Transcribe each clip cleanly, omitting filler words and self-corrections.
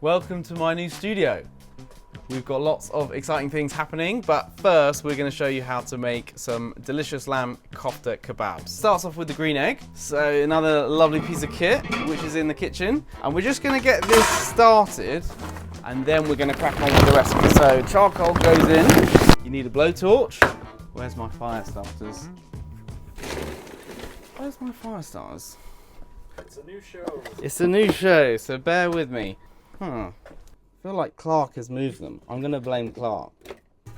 Welcome to my new studio. We've got lots of exciting things happening, but first we're going to show you how to make some delicious lamb kofta kebabs. Starts off with the green egg, so another lovely piece of kit which is in the kitchen, and we're just going to get this started and then we're going to crack on with the recipe. So charcoal goes in, you need a blowtorch. Where's my fire starters? Where's my fire starters? It's a new show. It's a new show, so bear with me. I feel like Clark has moved them. I'm going to blame Clark.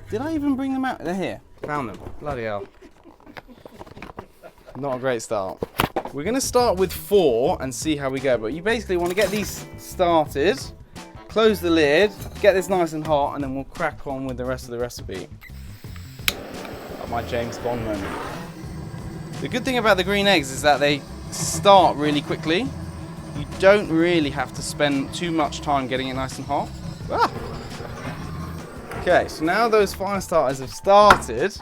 Did I even bring them out? They're here. Found them. Bloody hell. Not a great start. We're going to start with 4 and see how we go. But you basically want to get these started, close the lid, get this nice and hot, and then we'll crack on with the rest of the recipe. Like my James Bond moment. The good thing about the green eggs is that they start really quickly. You don't really have to spend too much time getting it nice and hot. Ah. Okay, so now those fire starters have started,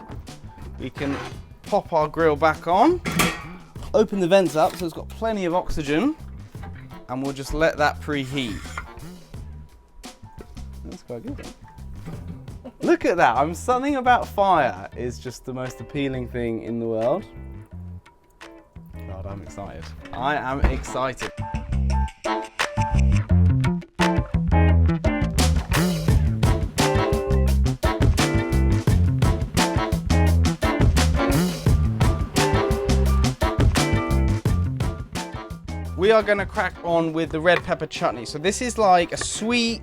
we can pop our grill back on, open the vents up so it's got plenty of oxygen, and we'll just let that preheat. That's quite good. Look at that, something about fire is just the most appealing thing in the world. God, I'm excited. I am excited. We are going to crack on with the red pepper chutney. So this is like a sweet,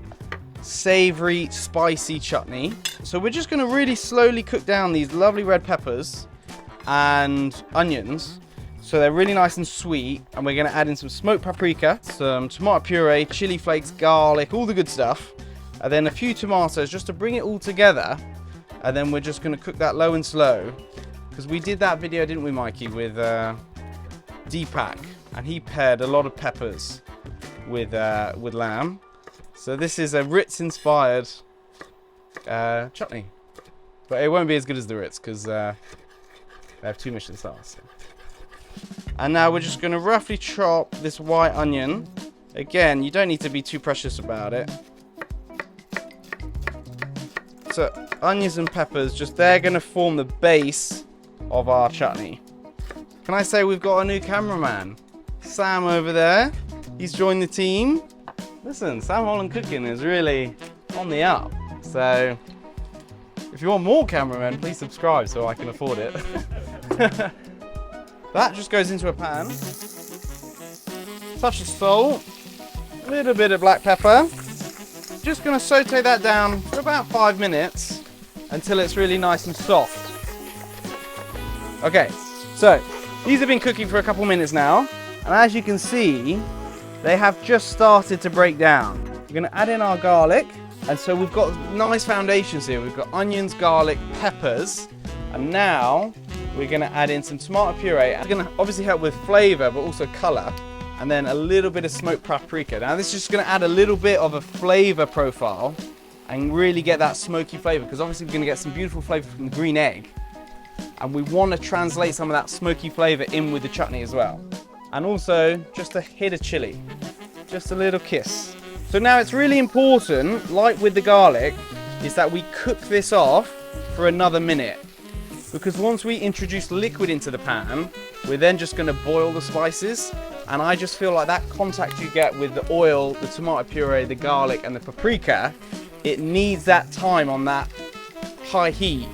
savory, spicy chutney. So we're just going to really slowly cook down these lovely red peppers and onions. So they're really nice and sweet. And we're going to add in some smoked paprika, some tomato puree, chili flakes, garlic, all the good stuff. And then a few tomatoes just to bring it all together. And then we're just going to cook that low and slow. Because we did that video, didn't we, Mikey, with Deepak. And he paired a lot of peppers with lamb. So this is a Ritz-inspired chutney. But it won't be as good as the Ritz because they have 2 Michelin stars. And now we're just going to roughly chop this white onion. Again, you don't need to be too precious about it. So onions and peppers, they're going to form the base of our chutney. Can I say we've got a new cameraman? Sam over there, he's joined the team. Listen, Sam Holland Cooking is really on the up. So if you want more cameramen, please subscribe so I can afford it. That just goes into a pan. Touch of salt, a little bit of black pepper. Just gonna saute that down for about 5 minutes until it's really nice and soft. Okay, so these have been cooking for a couple minutes now. And as you can see, they have just started to break down. We're going to add in our garlic. And so we've got nice foundations here. We've got onions, garlic, peppers. And now we're going to add in some tomato puree. It's going to obviously help with flavour, but also colour. And then a little bit of smoked paprika. Now this is just going to add a little bit of a flavour profile and really get that smoky flavour. Because obviously we're going to get some beautiful flavour from the green egg. And we want to translate some of that smoky flavour in with the chutney as well. And also just a hit of chili, just a little kiss. So now it's really important, like with the garlic, is that we cook this off for another minute. Because once we introduce liquid into the pan, we're then just going to boil the spices. And I just feel like that contact you get with the oil, the tomato puree, the garlic and the paprika, it needs that time on that high heat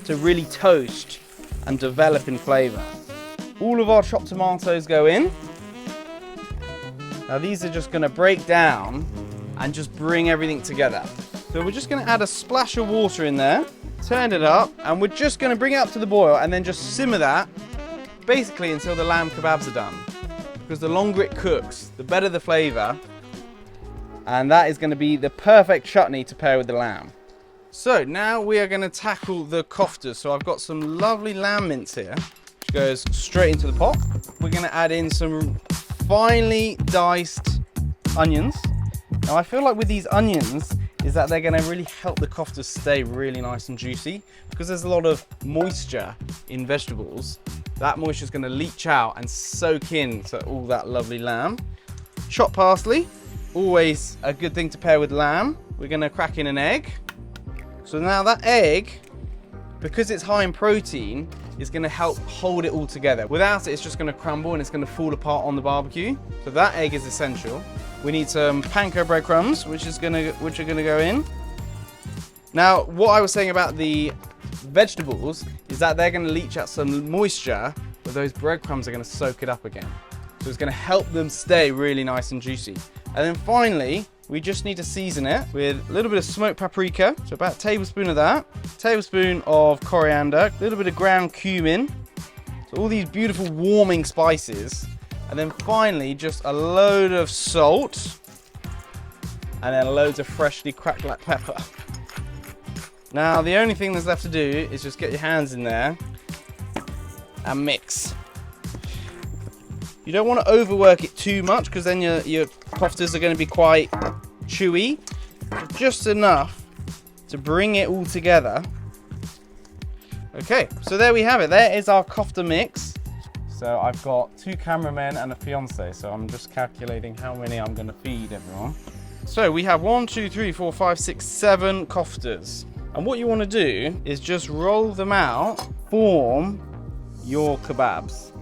to really toast and develop in flavour. All of our chopped tomatoes go in. Now these are just going to break down and just bring everything together. So we're just going to add a splash of water in there, turn it up, and we're just going to bring it up to the boil and then just simmer that basically until the lamb kebabs are done. Because the longer it cooks, the better the flavour. And that is going to be the perfect chutney to pair with the lamb. So now we are going to tackle the koftas. So I've got some lovely lamb mince here. Goes straight into the pot. We're going to add in some finely diced onions. Now I feel like with these onions is that they're going to really help the koftas stay really nice and juicy because there's a lot of moisture in vegetables. That moisture is going to leach out and soak in to all that lovely lamb. Chopped parsley, always a good thing to pair with lamb. We're going to crack in an egg. So now that egg, because it's high in protein, is going to help hold it all together. Without it, it's just going to crumble and it's going to fall apart on the barbecue. So that egg is essential. We need some panko breadcrumbs, which are going to go in. Now, what I was saying about the vegetables is that they're going to leach out some moisture, but those breadcrumbs are going to soak it up again. So it's going to help them stay really nice and juicy. And then finally, we just need to season it with a little bit of smoked paprika, so about a tablespoon of that, tablespoon of coriander, a little bit of ground cumin, so all these beautiful warming spices, and then finally just a load of salt, and then loads of freshly cracked black pepper. Now the only thing that's left to do is just get your hands in there and mix. You don't want to overwork it too much because then your koftas are going to be quite chewy. Just enough to bring it all together. Okay, so there we have it. There is our kofta mix. So I've got 2 cameramen and a fiance, so I'm just calculating how many I'm going to feed everyone. So we have 1, 2, 3, 4, 5, 6, 7 koftas. And what you want to do is just roll them out, form your kebabs.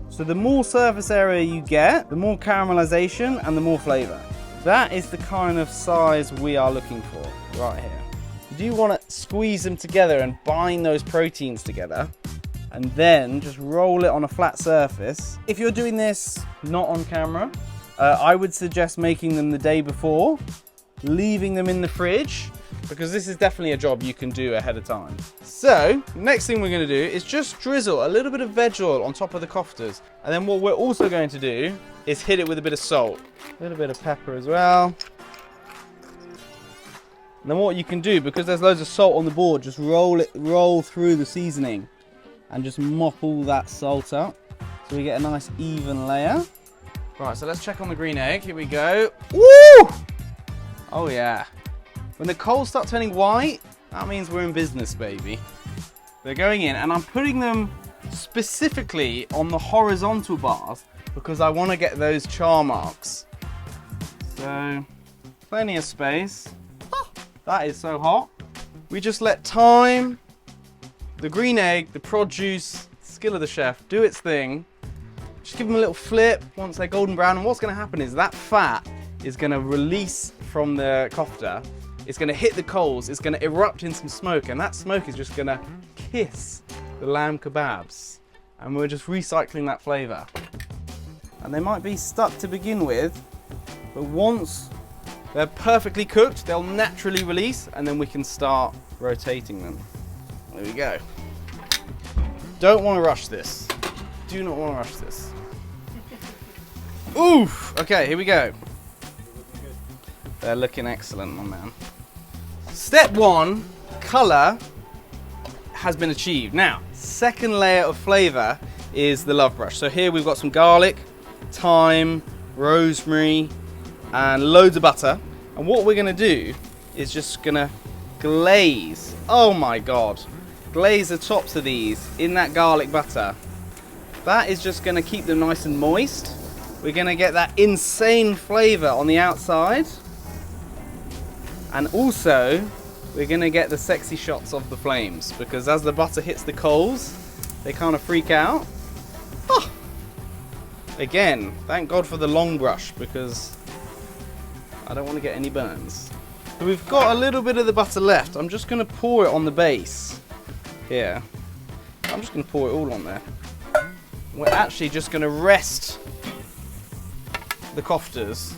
So the more surface area you get, the more caramelization and the more flavor. That is the kind of size we are looking for right here. You do want to squeeze them together and bind those proteins together, and then just roll it on a flat surface. If you're doing this not on camera, I would suggest making them the day before, leaving them in the fridge, because this is definitely a job you can do ahead of time. So, next thing we're going to do is just drizzle a little bit of veg oil on top of the koftas. And then what we're also going to do is hit it with a bit of salt. A little bit of pepper as well. And then what you can do, because there's loads of salt on the board, just roll through the seasoning and just mop all that salt up. So we get a nice even layer. Right, so let's check on the green egg. Here we go. Woo! Oh yeah. When the coals start turning white, that means we're in business, baby. They're going in, and I'm putting them specifically on the horizontal bars because I want to get those char marks. So, plenty of space. That is so hot. We just let time, the green egg, the produce, skill of the chef, do its thing. Just give them a little flip once they're golden brown, and what's going to happen is that fat is going to release from the kofta. It's going to hit the coals, it's going to erupt in some smoke, and that smoke is just going to kiss the lamb kebabs. And we're just recycling that flavour. And they might be stuck to begin with, but once they're perfectly cooked, they'll naturally release, and then we can start rotating them. There we go. Don't want to rush this. Do not want to rush this. Oof! Okay, here we go. They're looking excellent, my man. Step 1, colour has been achieved. Now, second layer of flavour is the love brush. So here we've got some garlic, thyme, rosemary, and loads of butter. And what we're going to do is just going to glaze, oh my god, glaze the tops of these in that garlic butter. That is just going to keep them nice and moist. We're going to get that insane flavour on the outside. And also, we're going to get the sexy shots of the flames, because as the butter hits the coals, they kind of freak out. Oh. Again, thank God for the long brush, because I don't want to get any burns. So we've got a little bit of the butter left. I'm just going to pour it on the base here. I'm just going to pour it all on there. We're actually just going to rest the koftas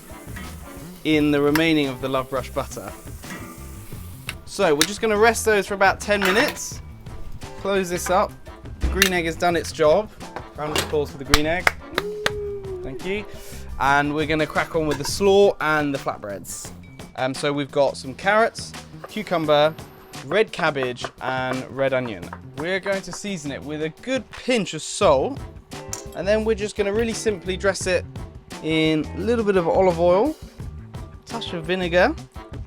in the remaining of the love brush butter. So we're just going to rest those for about 10 minutes. Close this up. The green egg has done its job. Round of applause for the green egg. Thank you. And we're going to crack on with the slaw and the flatbreads. So we've got some carrots, cucumber, red cabbage, and red onion. We're going to season it with a good pinch of salt, and then we're just going to really simply dress it in a little bit of olive oil, a touch of vinegar,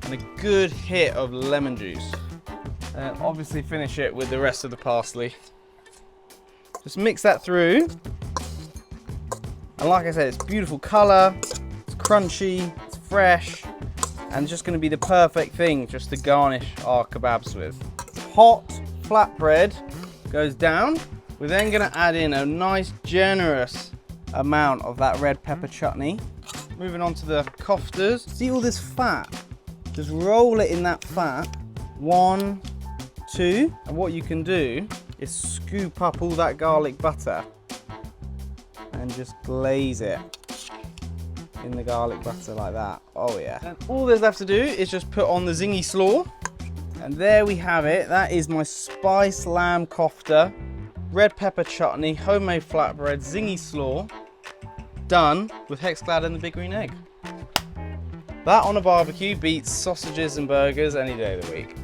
and a good hit of lemon juice. And obviously finish it with the rest of the parsley. Just mix that through. And like I said, it's beautiful colour, it's crunchy, it's fresh, and just going to be the perfect thing just to garnish our kebabs with. Hot flatbread goes down. We're then going to add in a nice generous amount of that red pepper chutney. Moving on to the koftas. See all this fat? Just roll it in that fat. 1, 2, and what you can do is scoop up all that garlic butter and just glaze it in the garlic butter like that. Oh yeah. And all there's left to do is just put on the zingy slaw, and there we have it. That is my spiced lamb kofta, red pepper chutney, homemade flatbread, zingy slaw, done with Hexclad and the big green egg. That on a barbecue beats sausages and burgers any day of the week.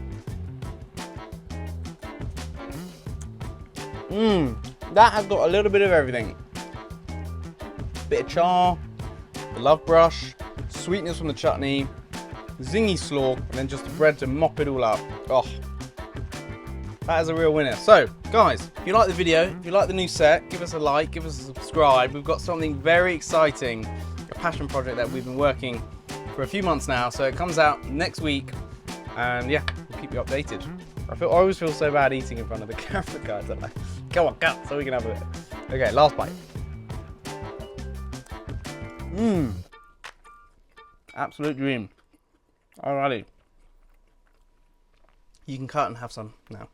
That has got a little bit of everything. Bit of char, the love brush, sweetness from the chutney, zingy slaw, and then just the bread to mop it all up. Oh, that is a real winner. So, guys, if you like the video, if you like the new set, give us a like, give us a subscribe. We've got something very exciting, a passion project that we've been working for a few months now. So it comes out next week, and yeah, we'll keep you updated. I always feel so bad eating in front of the camera, guys. I'm like, go on, cut, so we can have a bit. Okay, last bite. Absolute dream. Alrighty. You can cut and have some now.